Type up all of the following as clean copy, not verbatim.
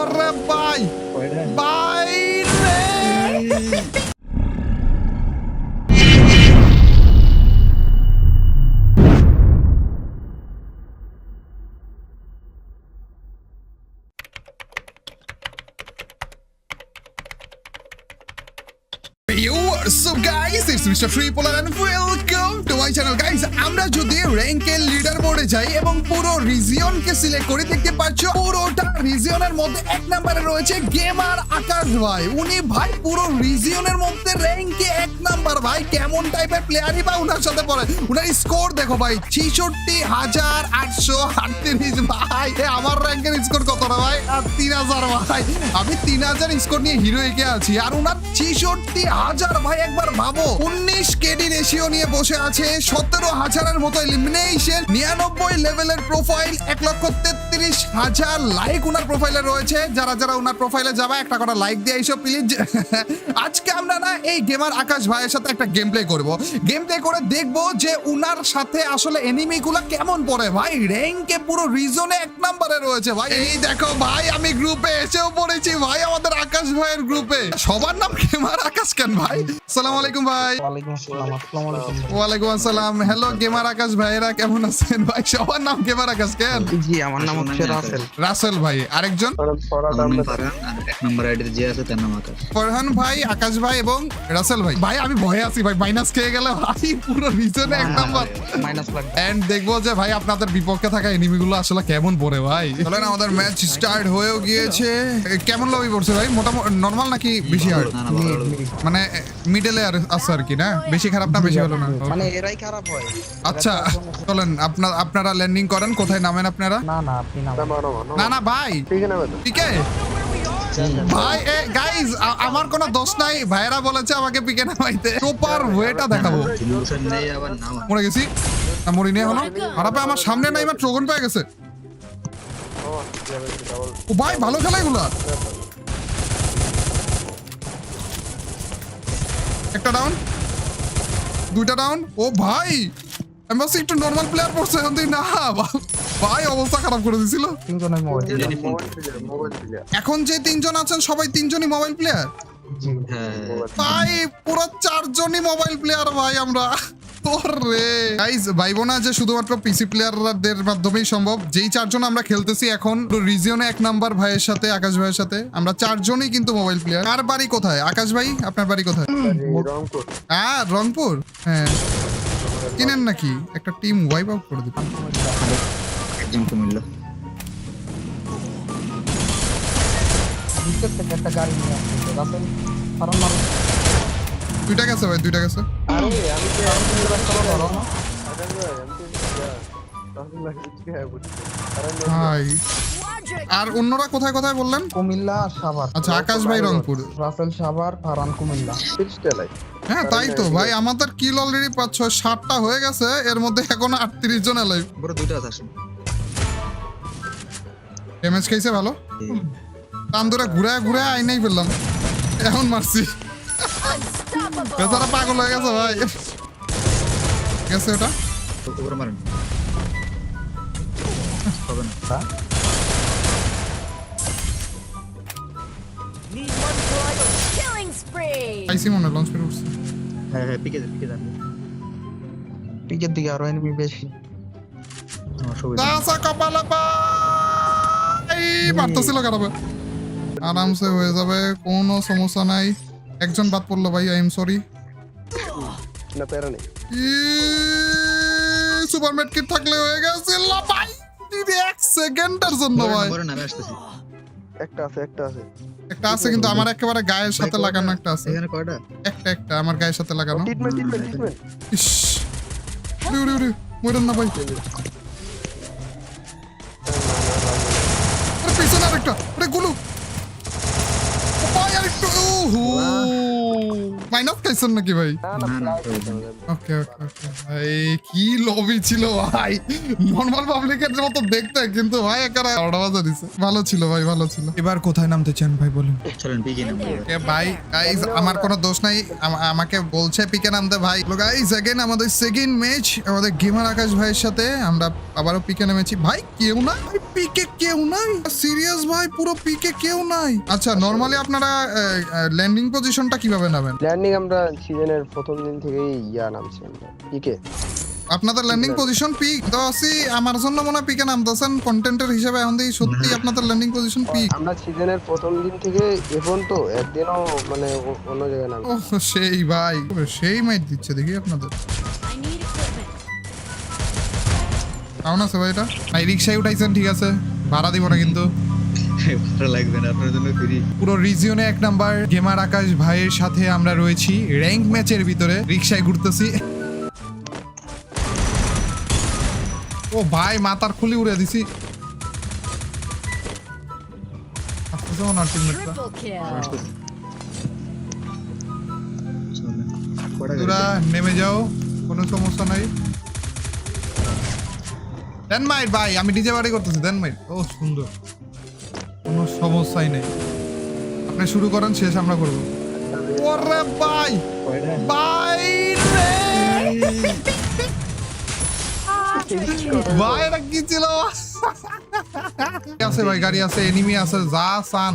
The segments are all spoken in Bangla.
ওরে ভাই বাইরে So guys, it's Mr. Tripolar and welcome to my channel guys. আমরা যদি র্যাঙ্কের লিডার বোর্ডে যাই এবং পুরো রিজিয়নকে সিলেক্ট করি দেখতে পাচ্ছ পুরোটা রিজিয়নের মধ্যে এক নম্বরে রয়েছে গেমার আকাশ ভাই। উনি ভাই পুরো রিজিয়নের মধ্যে র্যাঙ্কে এক নাম্বার ভাই। কেমন টাইপের প্লেয়ারই বা উনার সাথে পড়ে। উনার স্কোর দেখো ভাই 66,838 ভাই। আমার র্যাঙ্কের স্কোর কত রে ভাই? 3000 ভাই। আমি 3000 স্কোর নিয়ে হিরোইকে আছি আর উনার 66,000 ভাই। একবার ভাবো 19 কেডি রেশিও নিয়ে বসে আছে, 17,000 মতো এলিমিনেশন, 99 লেভেলের প্রোফাইল, 1,33,000 লাইক উনার প্রোফাইলে রয়েছে। যারা যারা উনার প্রোফাইলে যাবে একটা করে লাইক দিয়ে এসো প্লিজ। আজকে আমরা না এই গেমার আকাশ ভাইয়ের সাথে একটা গেম প্লে করবো। গেম প্লে করে দেখবো যে উনার সাথে আসলে এনিমি গুলা কেমন পড়ে ভাই। র্যাঙ্কে পুরো রিজনে এক নম্বরে রয়েছে ভাই। এই দেখো ভাই আমি গ্রুপে এসেও পড়েছি ভাই, আমাদের আকাশ ভাইয়ের গ্রুপে। সবার নাম গেমার আকাশ কেন ভাই? আসসালামু আলাইকুম ভাই। ওয়ালাইকুম আসসালাম। আসসালামু আলাইকুম। ওয়ালাইকুম আসসালাম। হ্যালো গেমার আকাশ ভাইরা কেমন আছেন ভাই? সবার নাম গেমার আকাশ কেন? জি আমার নাম হচ্ছে রাসেল। রাসেল ভাই। আরেকজন ফরহান ভাই, আকাশ ভাই এবং রাসেল ভাই। ভাই আমি ভয়ে আছি ভাই, মাইনাস খেয়ে গেলে ভাই পুরো রিজনে এক নাম্বার মাইনাস লাগবে। এন্ড দেখবো যে ভাই আপনাদের বিপক্ষে থাকা এনিমি গুলো আসলে কেমন পড়ে ভাই। চলেন আমাদের ম্যাচ স্টার্ট হয়েও গিয়েছে। কেমন লবি পড়ছে ভাই? মোটামুটি নরমাল নাকি বেশি হার্ড? মানে মিডলে আছে আর কি, না বেশি খারাপ না বেশি ভালো না, মানে এরাই খারাপ হয়। আচ্ছা চলেন আপনারা ল্যান্ডিং করেন। কোথায় নামেন আপনারা? না না আপনি না। না না ভাই পিকে ভাই। গাইজ আমার কোনো দোষ নাই, ভাইরা বলেছে আমাকে পিকে নামাইতে। সুপার ওয়েটা দেখাবো। মরে গেছি না, মরি নি এখনো। খারাপে আমার সামনে নাই, আমার ট্রোগন পেয়ে গেছে। ও ভাই ভালো খেলা এগুলা। একটা ডাউন, দুইটা ডাউন। ও ভাই এমবাসি একটু নরমাল প্লেয়ার পড়ছে না ভাই, অবস্থা খারাপ করে দিছিল। তিনজনের মোবাইল। এখন যে তিনজন আছেন সবাই তিনজনই মোবাইল প্লেয়ার ভাই। পুরো চারজনই মোবাইল প্লেয়ার ভাই আমরা। ওরে গাইস ভাইবো না যে শুধুমাত্র পিসি প্লেয়ারদের মাধ্যমেই সম্ভব। যেই চারজন আমরা খেলতেছি এখন রিজিয়নে এক নাম্বার ভাইয়ের সাথে, আকাশ ভাইয়ের সাথে, আমরা চারজনই কিন্তু মোবাইল প্লেয়ার। আর বাড়ি কোথায় আকাশ ভাই? আপনার বাড়ি কোথায়? হ্যাঁ রংপুর। হ্যাঁ কিনেন নাকি? একটা টিম ওয়াইপ আউট করে দিবেন। একটা গাড়ি নিয়ে আসছে রাসেল। কারণ মারো। দুইটা গেছে ভাই, দুইটা গেছে। আরে আমি তো ধরো না। ভাই আর অন্যরা কোথায় কোথায় বললেন? কুমিল্লা আর সাভার। আচ্ছা আকাশ ভাই রংপুর, রাসেল সাভার, ফারহান কুমিল্লা। হ্যাঁ তাই তো ভাই। আমাদের কিল অলরেডি 5-6-7টা হয়ে গেছে, এর মধ্যে এখনো 38 জন এলাইভ। বড় দুইটা আছে। ড্যামেজ খাইছে ভালো। তান্দুরা ঘুরে ঘুরে আইনাই ফেললাম, এখন মারছি। বেচারা পাগল হয়ে গেছে ভাই। গেছে ওটা উপরে মারেন হবে না। আইসি মনে লঞ্চ করে উঠছে। হ্যাঁ হ্যাঁ পিকে যান। পিকের দিকে আরো এনিমি বেশি। দাসা কপালে ভাই মারতেছিল খারাপ। আরামসে হয়ে যাবে, কোনো সমস্যা নাই। একজন বাদ পড়লো ভাই, আই এম সরি। না প্যারা নেই। সুপার মেড কিট থাকলে হয়ে গেছিল ভাই। 1 সেকেন্ডের জন্য ভাই। নামে আসতেছি। একটা আছে একটা আছে কিন্তু আমার একেবারে গায়ের সাথে লাগানো একটা আছে। এখানে কয়টা? একটা আমার গায়ের সাথে লাগানো। ট্রিটমেন্ট ইস উড়ে মরেন না ভাই। আরে পিছনে আরেকটা, আরে গুলু ভাই আরেকটু। ওহো মাইনাস খাইছেন নাকি ভাই? না না প্রবলেম ওকে ওকে ওকে ভাই কি লবি ছিল ভাই, নরমাল পাবলিকের মতো দেখতে, কিন্তু ভাই একারা অর্ডার দিছে। ভালো ছিল ভাই, ভালো ছিল। এবার কোথায় নামতে চান ভাই বলুন? চলেন পিকে নাম এ ভাই গাইস আমার কোনো দোষ নাই, আমাকে বলছে পিকে নামতে ভাই। গাইস अगेन আমাদের সেকেন্ড ম্যাচ আমাদের গেমার আকাশ ভাইয়ের সাথে, আমরা আবারও পিকে নেমেছি। ভাই কেউ না ভাই, পিকে কেউ নাই, সিরিয়াস ভাই, পুরো পিকে কেউ নাই। আচ্ছা নরমালি আপনারা ল্যান্ডিং পজিশনটা কিভাবে নামেন? ল্যান্ডিং আমরা সিজনের প্রথম দিন থেকেই নামছি আমরা পিকে। আপনাদের ল্যান্ডিং পজিশন পিক তো আসি, আমার জন্য মনে হয় পিকে নামতেছেন কন্টেন্টের হিসেবে। এখন দেখি সত্যি আপনাদের ল্যান্ডিং পজিশন পিক। আমরা সিজনের প্রথম দিন থেকে এখন তো একদিনও মানে অন্য জায়গায় নামি। ও সেই ভাই, সেই মাইট দিচ্ছে দেখি আপনাদের। I need equipment. কেমন আছে ভাই এটা? ভাই রিক্সায় উঠাইছেন, ঠিক আছে, ভাড়া দিব না কিন্তু। ভালো লাগবে না আপনার জন্য ফ্রি। পুরো রিজিয়নে 1 নাম্বার গেমার আকাশ ভাইয়ের সাথে আমরা রয়েছি র্যাঙ্ক ম্যাচের ভিতরে, রিক্সায় ঘুরতেছি। ও ভাই মাথার খুলি উড়ে দিছি। আসতেছে মনে হয় টিমমেটরা। Triple kill. চলেন কটা তোরা নেমে যাও, কোনো সমস্যা নাই। দেন মাইট ভাই, আমি ডিজে বাড়ি করতেছি, দেন মাইট। ও সুন্দর, কোনো সমস্যাই নেই। আপনি শুরু করেন, শেষ আমরা করবো। ওরে ভাই কয়টা ভাই রে ভাই, এটা কি ছিল? আছে ভাই, গাড়ি আছে, এনিমি আছে, যা চান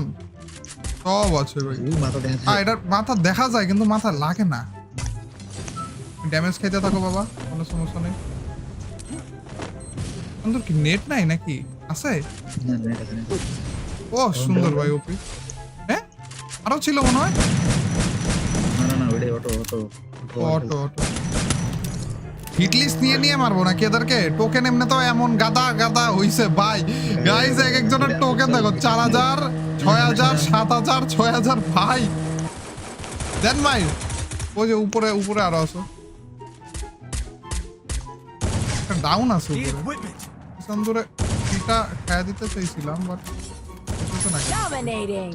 সব আছে ভাই। মাথা দেখা এটার মাথা দেখা যায় কিন্তু মাথা লাগে না। ড্যামেজ খাইতে থাকো বাবা, কোনো সমস্যা নেই। সুন্দর কি নেট নাই নাকি? আছে? না না এটা না ও সুন্দর ভাই, ওপি। হ্যাঁ আরো ছিল মনে হয়। না না ওইটা auto auto auto auto hit list নিয়ে নিয়ে মারবো নাকি এদেরকে? টোকেন এমনি তো এমন গাদা গাদা হইছে ভাই। গাইস এক একজনের টোকেন দেখো, 4000, 6000, 7000, 6000 ভাই। দেন ভাই ওই যে উপরে উপরে আরো আছে, ডাউন আছে উপরে। সুন্দরে এটা খায়া দিতে চাইছিলাম বাট নাকি Dominating.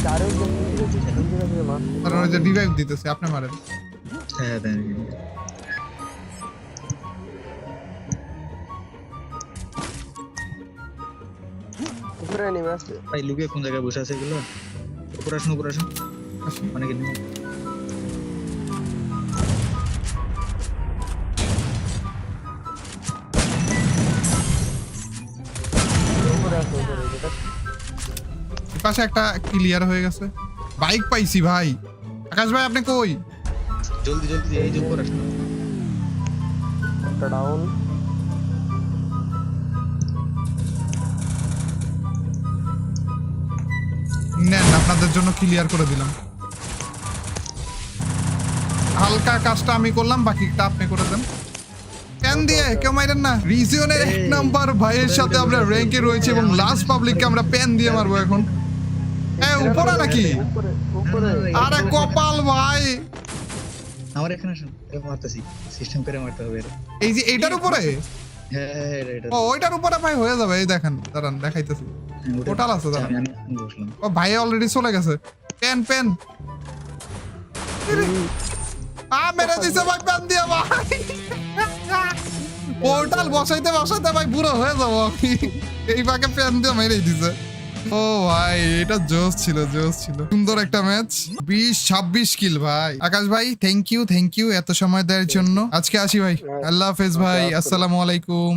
চারও থেকে মাছ কারণ ওই যে রিভাইভ দিতেছে, আপনি মারেন। হ্যাঁ দেন উপরে নেমে আসছে। ভাই লুকে কোন জায়গায় বসে আছে এগুলো? উপরে আসুন উপরে আসুন, আসি। অনেকে নেমে উপরে আসছে উপরে যেটা এই পাশে একটা ক্লিয়ার হয়ে গেছে। বাইক পাইছি ভাই। আকাশ ভাই আপনি কই? জলদি জলদি এই যে উপরে আসুন। একটা ডাউন। নেন, আপনাদের জন্য ক্লিয়ার করে দিলাম। হালকা কাজটা আমি করলাম, বাকিটা আপনি করে দেন। প্যান দিয়ে কেউ মাইরেন না। রিজিয়নের 1 নাম্বার ভাইয়ের সাথে আমরা র্যাঙ্কে রয়েছে এবং লাস্ট পাবলিককে আমরা প্যান দিয়ে মারবো এখন। উপরে নাকি? উপরে উপরে আরে কপাল ভাই, আমার এখানে আসুন, এরকম মারতেছি, সিস্টেম করে মারতে হবে এটা। এই যে এইটার উপরে। হ্যাঁ হ্যাঁ এটা ও ওইটার উপরে ভাই হয়ে যাবে, এই দেখেন দাঁড়ান দেখাইতেছি। টোটাল আছে দাঁড়ান। আমি বসলাম। ও ভাই অলরেডি চলে গেছে। পেন পেন মেরে দিছে ভাই, পেন দিয়ে ভাই। পোর্টাল বসাইতে বসাইতে ভাই বুড়ো হয়ে যাবো আমি। এই বাকে পেন দিয়ে মেরে দিছে। ও ভাই এটা জোস ছিল, জোস ছিল। সুন্দর একটা ম্যাচ, 20-26 কিল ভাই। আকাশ ভাই থ্যাংক ইউ এত সময় দেওয়ার জন্য। আজকে আসি ভাই, আল্লাহ হাফেজ ভাই, আসসালামু আলাইকুম।